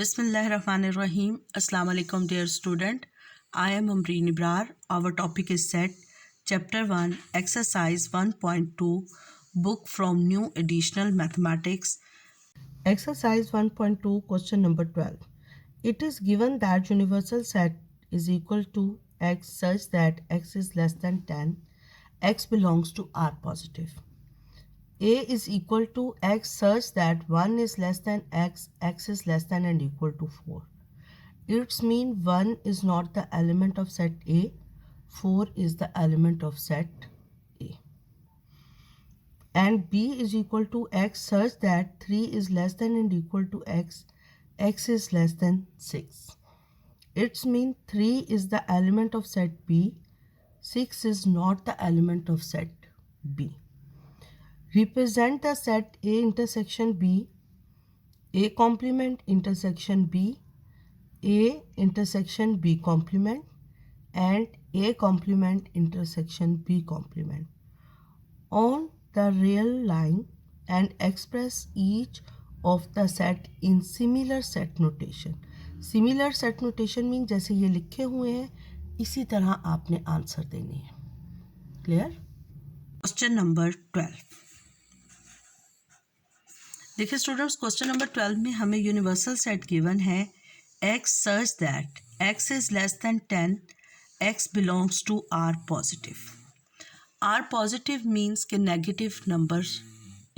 Bismillahirrahmanirrahim. Assalamu alaikum dear student. I am Amreen Ibrar. Our topic is set. Chapter 1 Exercise 1.2 Book from New Additional Mathematics. Exercise 1.2 question number 12. It is given that universal set is equal to x such that x is less than 10, x belongs to R positive. A is equal to x such that 1 is less than x, x is less than and equal to 4. Its mean 1 is not the element of set A, 4 is the element of set A. And b is equal to x such that 3 is less than and equal to x, x is less than 6. Its mean 3 is the element of set B, 6 is not the element of set B. Represent the set A intersection B, A complement intersection B, A intersection B complement and A complement intersection B complement on the real line and express each of the set in similar set notation. Similar set notation mean जैसे ये लिखे हुए हैं इसी तरह आपने answer देनी है. क्लियर? Question number 12. देखिए स्टूडेंट्स, क्वेश्चन नंबर 12 में हमें यूनिवर्सल सेट गिवन है x such that x is less than 10, x belongs to R positive. R positive means के नेगेटिव नंबर्स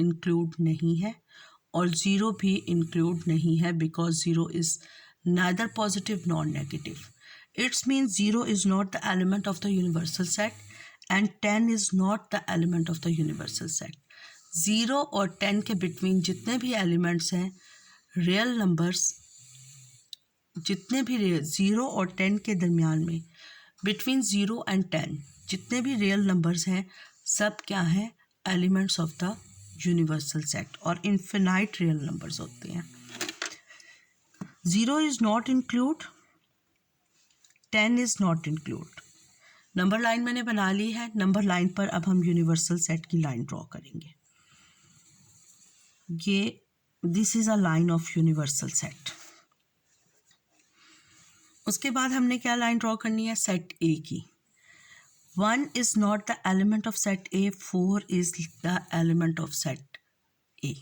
इंक्लूड नहीं है और ज़ीरो भी इंक्लूड नहीं है because zero is neither positive nor negative. It's means zero is not the element of the universal set and 10 is not the element of the universal set. Zero और 10 के between जितने भी elements हैं real numbers, जितने भी zero और 10 के दरमियान में बिटवीन ज़ीरो एंड 10 जितने भी रियल नंबर्स हैं सब क्या हैं? Elements of the universal set और इन्फिनाइट रियल नंबर्स होते हैं. Zero is not include, 10 is not include. Number line मैंने बना ली है. नंबर लाइन पर अब हम यूनिवर्सल सेट की लाइन ड्रॉ करेंगे. ये this is a line of universal set. उसके बाद हमने क्या लाइन ड्रॉ करनी है? सेट ए की. 1 is not the element of set A, 4 is the element of set A.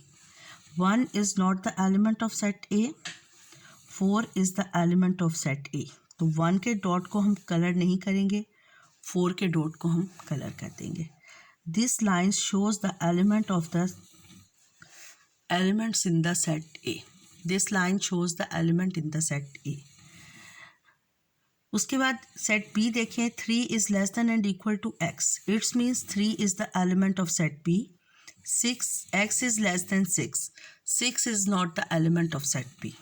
1 is not the element of set A, 4 is the element of set A. तो 1 के dot को हम कलर नहीं करेंगे, 4 के डॉट को हम कलर कर देंगे. This line shows the element of the elements in the set A. This line shows the element in the set A. उसके बाद सेट बी देखें. 3 is less than and equal to x. It's means 3 is the element of set B. 6 x is less than 6. 6 is not the element of set B.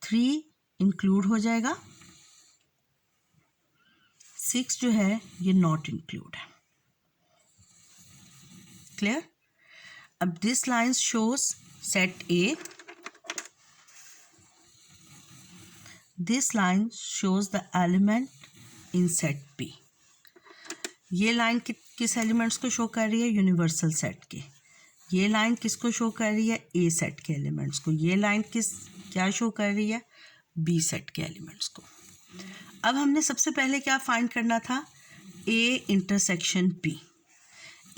3 include हो जाएगा, 6 जो है ये not include है. Clear? अब this line shows set A. This line shows the element in set B. ये line किस elements को शो कर रही है? यूनिवर्सल सेट के. ये लाइन किसको शो कर रही है? ए सेट के एलिमेंट्स को. ये लाइन क्या शो कर रही है? बी सेट के एलिमेंट्स को. अब हमने सबसे पहले क्या फाइंड करना था? A intersection B.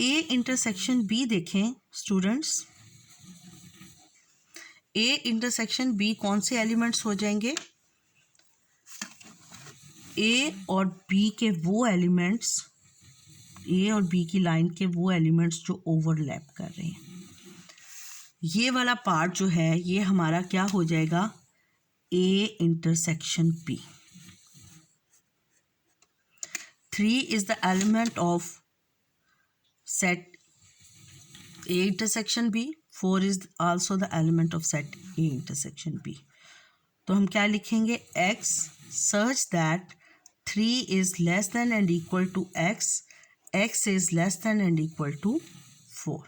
A intersection B देखें स्टूडेंट्स. ए इंटरसेक्शन बी कौन से एलिमेंट्स हो जाएंगे? ए और बी के वो एलिमेंट्स, ए और बी की लाइन के वो एलिमेंट्स जो ओवरलैप कर रहे हैं. ये वाला पार्ट जो है ये हमारा क्या हो जाएगा? A intersection B. 3 is the element of set A intersection B. 4 is also the element of set A intersection B. तो हम क्या लिखेंगे? X such that 3 is less than and equal to x, x is less than and equal to 4.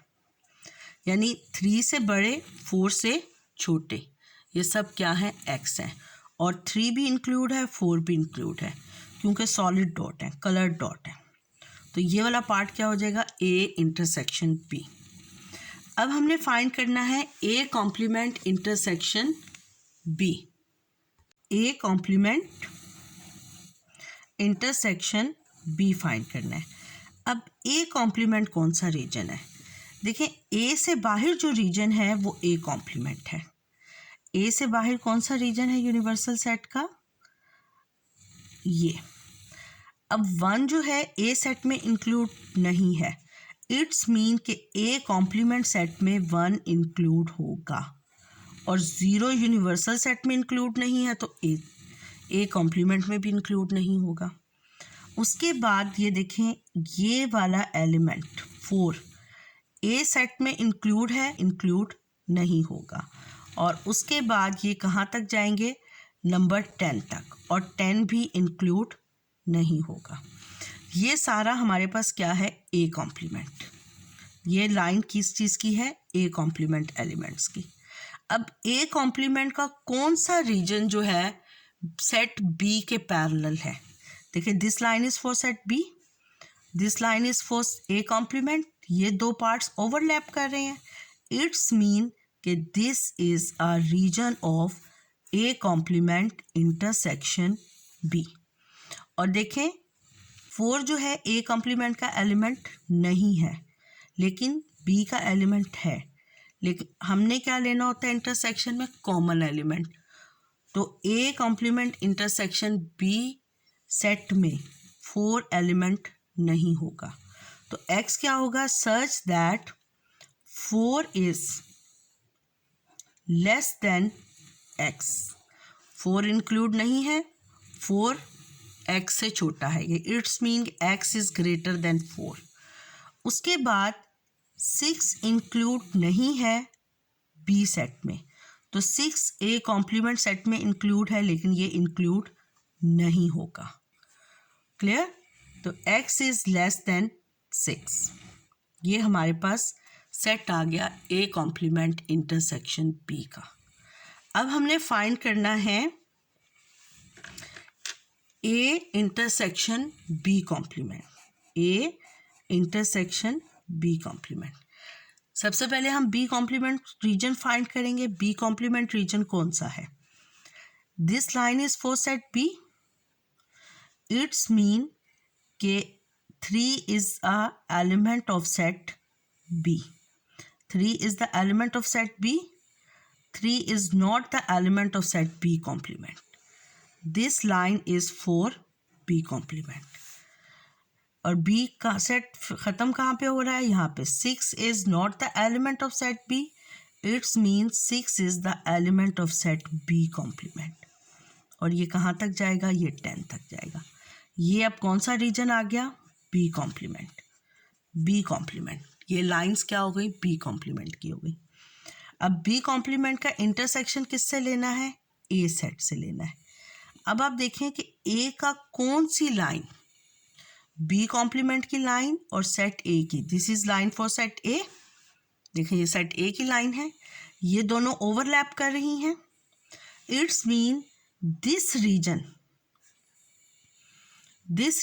यानी 3 से बड़े 4 से छोटे ये सब क्या है? x हैं. और 3 भी इंक्लूड है, 4 भी इंक्लूड है क्योंकि सॉलिड डॉट है, कलर्ड डॉट है. तो ये वाला पार्ट क्या हो जाएगा? a intersection b. अब हमने फाइंड करना है a complement intersection B, A complement intersection B find करना है। अब ए कॉम्प्लीमेंट कौन सा रीजन है? देखिए, ए से बाहर जो रीजन है वो ए कॉम्प्लीमेंट है। ए से बाहर कौन सा रीजन है यूनिवर्सल सेट का? ये। अब 1 जो है ए सेट में इंक्लूड नहीं है, इट्स मीन कि ए कॉम्प्लीमेंट सेट में 1 इंक्लूड होगा, और 0 यूनिवर्सल सेट में इंक्लूड नहीं है तो ए कॉम्प्लीमेंट में भी इंक्लूड नहीं होगा। उसके बाद ये देखें, ये वाला एलिमेंट 4 ए सेट में इंक्लूड है, इंक्लूड नहीं होगा। और उसके बाद ये कहाँ तक जाएंगे? नंबर 10 तक, और 10 भी इंक्लूड नहीं होगा। ये सारा हमारे पास क्या है? A complement. ये लाइन किस चीज़ की है? ए कॉम्प्लीमेंट एलिमेंट्स की। अब ए कॉम्प्लीमेंट का कौन सा रीजन जो है सेट बी के पैरेलल है? देखिए, this line is for set B, this line is for A complement. ये दो पार्ट्स ओवरलैप कर रहे हैं, इट्स मीन कि this is a region of A complement intersection B. और देखें, 4 जो है ए कॉम्प्लीमेंट का एलिमेंट नहीं है, लेकिन बी का एलिमेंट है। लेकिन हमने क्या लेना होता है इंटरसेक्शन में? Common element. तो A complement intersection B set में 4 एलिमेंट नहीं होगा। तो x क्या होगा? Such that 4 is less than x। 4 include नहीं है, 4 x से छोटा है, ये it's mean x is greater than 4। उसके बाद 6 इंक्लूड नहीं है बी सेट में, तो 6 ए कॉम्प्लीमेंट सेट में इंक्लूड है, लेकिन ये इंक्लूड नहीं होगा। क्लियर? तो x इज लेस देन 6। ये हमारे पास सेट आ गया ए कॉम्प्लीमेंट इंटरसेक्शन बी का। अब हमने फाइंड करना है A intersection B complement. A intersection B complement. सबसे पहले हम बी कॉम्प्लीमेंट रीजन फाइंड करेंगे। बी कॉम्प्लीमेंट रीजन कौन सा है? This line is for set B, it's mean के 3 is a element of set B. 3 is the element of set B. 3 is not the element of set B complement. This line is for B complement. और B का set ख़त्म कहाँ पे हो रहा है? यहाँ पे। 6 is not the element of set B. It means 6 is the element of set B complement. और ये कहाँ तक जाएगा? ये 10 तक जाएगा। ये अब कौन सा रीजन आ गया? B complement. B complement। ये लाइंस क्या हो गई? बी कॉम्प्लीमेंट की हो गई। अब बी कॉम्प्लीमेंट का इंटरसेक्शन किससे लेना है? ए सेट से लेना है। अब आप देखें कि ए का कौन सी लाइन बी कॉम्प्लीमेंट की लाइन और सेट ए की, this is line for set ए। देखें, ये सेट ए की लाइन है, ये दोनों ओवरलैप कर रही हैं। इट्स मीन दिस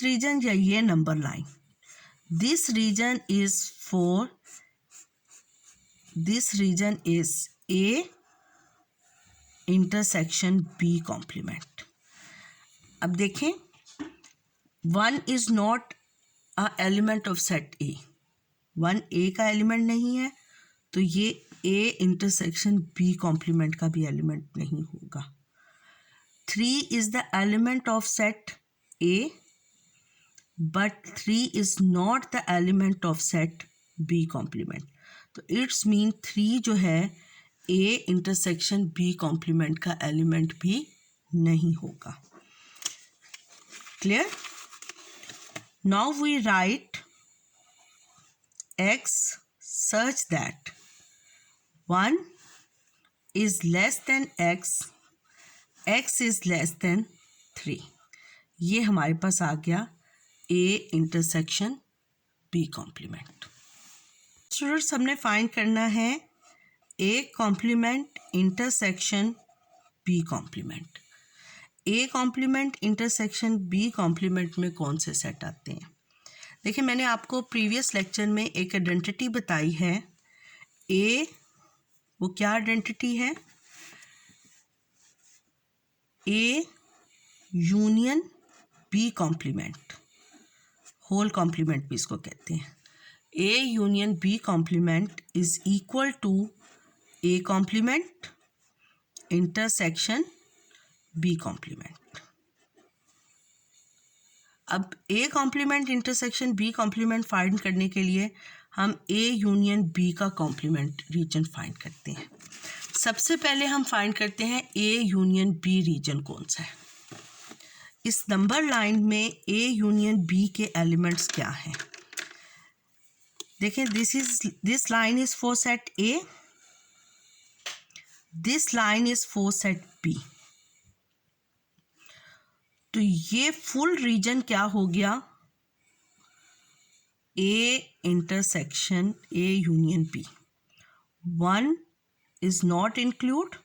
रीजन या ये number line, this region is A intersection B complement। अब देखें, 1 is not a element of set A। 1 A का एलिमेंट नहीं है, तो ये A इंटरसेक्शन B complement का भी एलिमेंट नहीं होगा। 3 is the element of set A, but 3 is not the element of set B complement। तो इट्स मीन 3 जो है A इंटरसेक्शन B complement का एलिमेंट भी नहीं होगा। Clear? Now we write x such that 1 is less than x, x is less than 3। ये हमारे पास आ गया A intersection B complement. Students, हमने फाइंड करना है A complement intersection B complement. A complement intersection B complement में कौन से सेट आते हैं? देखिए, मैंने आपको प्रीवियस लेक्चर में एक आइडेंटिटी बताई है। ए, वो क्या आइडेंटिटी है? A union B complement, whole complement भी इसको कहते हैं। A union B complement is equal to A complement intersection B complement. अब A complement intersection B complement find करने के लिए हम ए यूनियन बी का कॉम्प्लीमेंट रीजन फाइंड करते हैं। सबसे पहले हम फाइंड करते हैं ए यूनियन बी रीजन कौन सा है। इस नंबर लाइन में ए यूनियन बी के एलिमेंट्स क्या हैं? देखें, this line is for set A, this line is for set B. तो ये फुल रीजन क्या हो गया? A intersection A union B. 1 is not include,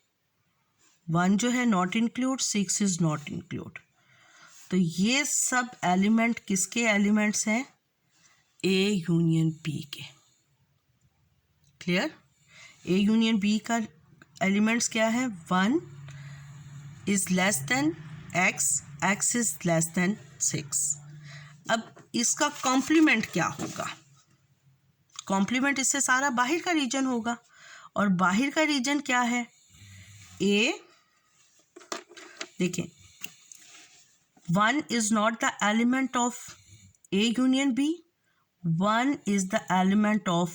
1 जो है not include, 6 is not include. तो ये सब एलिमेंट किसके एलिमेंट्स हैं? ए यूनियन बी के। क्लियर? ए यूनियन बी का एलिमेंट्स क्या है? 1 is less than x, x is less than 6। अब इसका कॉम्प्लीमेंट क्या होगा? कॉम्प्लीमेंट इससे सारा बाहर का रीजन होगा, और बाहर का रीजन क्या है? ए, देखें, 1 is not the element of A union B, 1 is the element of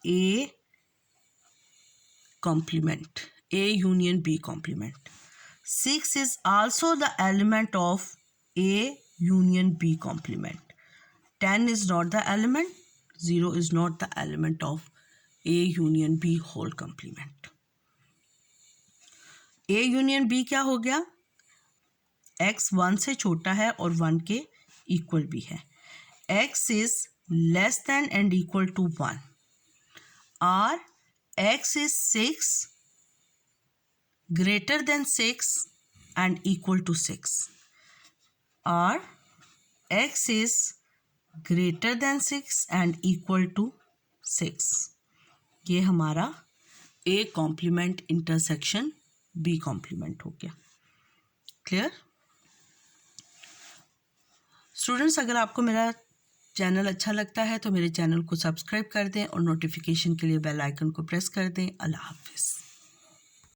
A complement, A union B complement. 6 is also the element of A union B complement. 10 is not the element, 0 is not the element of A union B whole complement. A union B क्या हो गया? x 1 से छोटा है और 1 के equal भी है। x is less than and equal to 1, और x is 6 greater than 6 and equal to 6, और x is greater than 6 and equal to 6। ये हमारा A complement intersection B complement हो गया। क्लियर? स्टूडेंट्स, अगर आपको मेरा चैनल अच्छा लगता है तो मेरे चैनल को सब्सक्राइब कर दें और नोटिफिकेशन के लिए बेल आइकन को प्रेस कर दें। अल्लाह हाफिज़।